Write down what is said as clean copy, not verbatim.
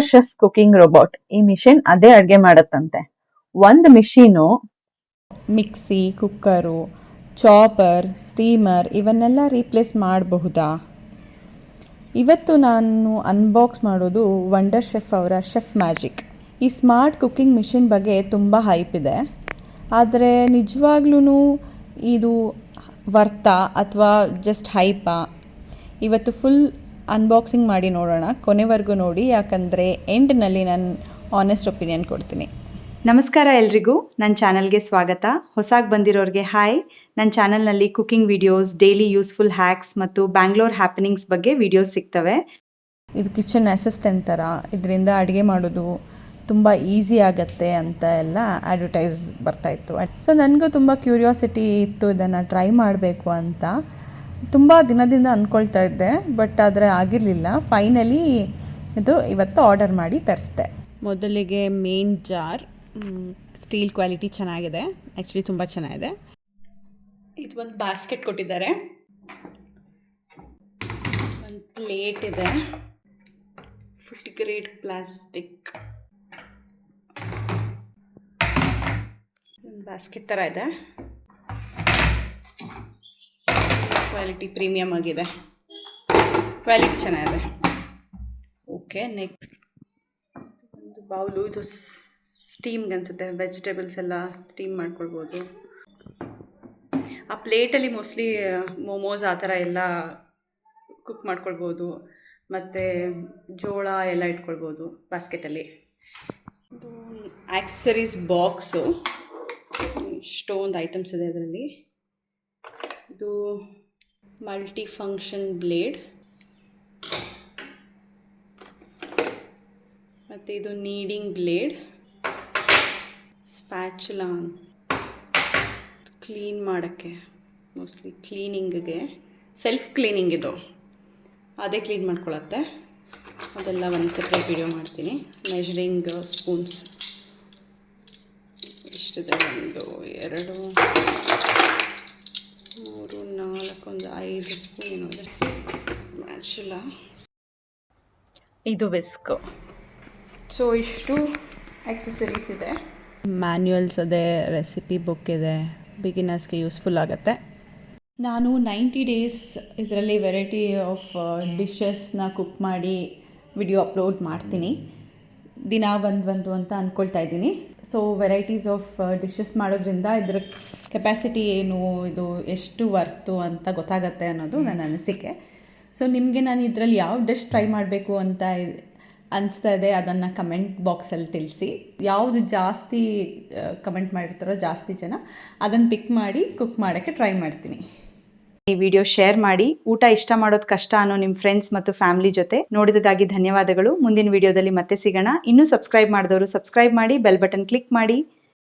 Chef cooking robot. ಈ machine ಅದೇ ಅಡ್ಗೆ ಮಾಡತ್ತಂತೆ. ಒಂದು machine mixie, cooker, chopper, steamer ಇವನ್ನೆಲ್ಲ ರೀಪ್ಲೇಸ್ ಮಾಡಬಹುದಾ? ಇವತ್ತು ನಾನು ಅನ್ಬಾಕ್ಸ್ ಮಾಡೋದು ವಂಡರ್ ಶೆಫ್ ಅವರ ಶೆಫ್ ಮ್ಯಾಜಿಕ್. ಈ ಸ್ಮಾರ್ಟ್ ಕುಕ್ಕಿಂಗ್ ಮಿಷಿನ್ ಬಗ್ಗೆ ತುಂಬ ಹೈಪ್ ಇದೆ. ಆದರೆ ನಿಜವಾಗ್ಲೂ ಇದು ವರ್ತಾ ಅಥವಾ ಜಸ್ಟ್ ಹೈಪಾ? ಇವತ್ತು ಫುಲ್ ಅನ್ಬಾಕ್ಸಿಂಗ್ ಮಾಡಿ ನೋಡೋಣ. ಕೊನೆವರೆಗೂ ನೋಡಿ, ಯಾಕಂದರೆ ಎಂಡ್ನಲ್ಲಿ ನಾನು ಆನೆಸ್ಟ್ ಒಪಿನಿಯನ್ ಕೊಡ್ತೀನಿ. ನಮಸ್ಕಾರ ಎಲ್ರಿಗೂ, ನನ್ನ ಚಾನಲ್ಗೆ ಸ್ವಾಗತ. ಹೊಸಾಗಿ ಬಂದಿರೋರಿಗೆ ಹಾಯ್. ನನ್ನ ಚಾನಲ್ನಲ್ಲಿ cooking videos, daily useful hacks ಮತ್ತು ಬ್ಯಾಂಗ್ಳೂರ್ ಹ್ಯಾಪನಿಂಗ್ಸ್ ಬಗ್ಗೆ ವಿಡಿಯೋಸ್ ಸಿಗ್ತವೆ. ಇದು ಕಿಚನ್ ಅಸಿಸ್ಟೆಂಟ್ ಥರ, ಇದರಿಂದ ಅಡುಗೆ ಮಾಡೋದು ತುಂಬ ಈಸಿ ಆಗುತ್ತೆ ಅಂತ ಎಲ್ಲ ಅಡ್ವರ್ಟೈಸ್ ಬರ್ತಾಯಿತ್ತು. ಸೊ ನನಗೂ ತುಂಬ ಕ್ಯೂರಿಯಾಸಿಟಿ ಇತ್ತು ಇದನ್ನು ಟ್ರೈ ಮಾಡಬೇಕು ಅಂತ. ತುಂಬ ದಿನದಿಂದ ಅಂದ್ಕೊಳ್ತಾ ಇದ್ದೆ, ಬಟ್ ಆದರೆ ಆಗಿರಲಿಲ್ಲ. ಫೈನಲಿ ಇದು ಇವತ್ತು ಆರ್ಡರ್ ಮಾಡಿ ತರಿಸ್ದೆ. ಮೊದಲಿಗೆ ಮೇನ್ ಜಾರ್, ಸ್ಟೀಲ್ ಕ್ವಾಲಿಟಿ ಚೆನ್ನಾಗಿದೆ, ಆ್ಯಕ್ಚುಲಿ ತುಂಬ ಚೆನ್ನಾಗಿದೆ. ಇದು ಒಂದು ಬಾಸ್ಕೆಟ್ ಕೊಟ್ಟಿದ್ದಾರೆ, ಒಂದು ಪ್ಲೇಟ್ ಇದೆ, ಫುಡ್ ಗ್ರೇಡ್ ಪ್ಲಾಸ್ಟಿಕ್ ಬಾಸ್ಕೆಟ್ ಥರ ಇದೆ. ಕ್ವಾಲಿಟಿ ಪ್ರೀಮಿಯಮ್ ಆಗಿದೆ, ಕ್ವಾಲಿಟಿ ಚೆನ್ನಾಗಿದೆ. ಓಕೆ, ನೆಕ್ಸ್ಟ್ ಒಂದು ಬೌಲು. ಇದು ಸ್ಟೀಮ್ಗೆ ಅನಿಸುತ್ತೆ, ವೆಜಿಟೇಬಲ್ಸ್ ಎಲ್ಲ ಸ್ಟೀಮ್ ಮಾಡ್ಕೊಳ್ಬೋದು. ಆ ಪ್ಲೇಟಲ್ಲಿ ಮೋಸ್ಟ್ಲಿ ಮೋಮೋಸ್ ಆ ಥರ ಎಲ್ಲ ಕುಕ್ ಮಾಡ್ಕೊಳ್ಬೋದು, ಮತ್ತು ಜೋಳ ಎಲ್ಲ ಇಟ್ಕೊಳ್ಬೋದು ಬಾಸ್ಕೆಟಲ್ಲಿ. ಇದು ಆಕ್ಸೆಸರೀಸ್ ಬಾಕ್ಸು, ಇಷ್ಟೊಂದು ಐಟಮ್ಸ್ ಇದೆ ಅದರಲ್ಲಿ. ಇದು ಮಲ್ಟಿ ಫಂಕ್ಷನ್ ಬ್ಲೇಡ್, ಮತ್ತು ಇದು ನೀಡಿಂಗ್ ಬ್ಲೇಡ್, ಸ್ಪ್ಯಾಚುಲಾ ಕ್ಲೀನ್ ಮಾಡೋಕ್ಕೆ, ಮೋಸ್ಟ್ಲಿ ಕ್ಲೀನಿಂಗಿಗೆ, ಸೆಲ್ಫ್ ಕ್ಲೀನಿಂಗ್ ಇದು, ಅದೇ ಕ್ಲೀನ್ ಮಾಡ್ಕೊಳತ್ತೆ. ಅದೆಲ್ಲ ಒಂದು ಸೆಪ್ರೇಟ್ ವಿಡಿಯೋ ಮಾಡ್ತೀನಿ. ಮೆಜರಿಂಗ್ ಸ್ಪೂನ್ಸ್ ಎಷ್ಟಿದೆ, 1 2 3 4 ಒಂದು 5 ಸ್ಪೂನ್ ಇದೆ. ಸ್ಪ್ಯಾಚುಲಾ, ಇದು ವಿಸ್ಕ್. ಸೊ ಇಷ್ಟು ಆಕ್ಸೆಸರೀಸ್ ಇದೆ. ಮ್ಯಾನ್ಯುಯಲ್ಸ್ ಇದೆ, ರೆಸಿಪಿ ಬುಕ್ ಇದೆ, ಬಿಗಿನರ್ಸ್ಗೆ ಯೂಸ್ಫುಲ್ ಆಗುತ್ತೆ. ನಾನು 90 ಡೇಸ್ ಇದರಲ್ಲಿ ವೆರೈಟಿ ಆಫ್ ಡಿಶಸ್ನ ಕುಕ್ ಮಾಡಿ ವಿಡಿಯೋ ಅಪ್ಲೋಡ್ ಮಾಡ್ತೀನಿ. ದಿನ ಒಂದು ಅಂತ ಅಂದ್ಕೊಳ್ತಾ ಇದ್ದೀನಿ. ಸೊ ವೆರೈಟೀಸ್ ಆಫ್ ಡಿಶಸ್ ಮಾಡೋದ್ರಿಂದ ಇದರ ಕೆಪಾಸಿಟಿ ಏನು, ಇದು ಎಷ್ಟು ವರ್ತು ಅಂತ ಗೊತ್ತಾಗತ್ತೆ ಅನ್ನೋದು ನನ್ನ ಅನಿಸಿಕೆ. ಸೊ ನಿಮಗೆ ನಾನು ಇದರಲ್ಲಿ ಯಾವ ಡಿಶ್ ಟ್ರೈ ಮಾಡಬೇಕು ಅಂತ ಅನಿಸ್ತಾ ಇದೆ, ಅದನ್ನು ಕಮೆಂಟ್ ಬಾಕ್ಸಲ್ಲಿ ತಿಳಿಸಿ. ಯಾವುದು ಜಾಸ್ತಿ ಕಮೆಂಟ್ ಮಾಡಿರ್ತಾರೋ ಜಾಸ್ತಿ ಜನ, ಅದನ್ನು ಪಿಕ್ ಮಾಡಿ ಕುಕ್ ಮಾಡೋಕ್ಕೆ ಟ್ರೈ ಮಾಡ್ತೀನಿ. ಈ ವಿಡಿಯೋ ಶೇರ್ ಮಾಡಿ. ಊಟ ಇಷ್ಟ ಮಾಡೋದು ಕಷ್ಟ ಅನ್ನೋ ನಿಮ್ಮ ಫ್ರೆಂಡ್ಸ್ ಮತ್ತು ಫ್ಯಾಮಿಲಿ ಜೊತೆ ನೋಡಿದ್ದಕ್ಕಾಗಿ ಧನ್ಯವಾದಗಳು. ಮುಂದಿನ ವಿಡಿಯೋದಲ್ಲಿ ಮತ್ತೆ ಸಿಗೋಣ. ಇನ್ನೂ ಸಬ್ಸ್ಕ್ರೈಬ್ ಮಾಡಿದವರು ಸಬ್ಸ್ಕ್ರೈಬ್ ಮಾಡಿ, ಬೆಲ್ ಬಟನ್ ಕ್ಲಿಕ್ ಮಾಡಿ.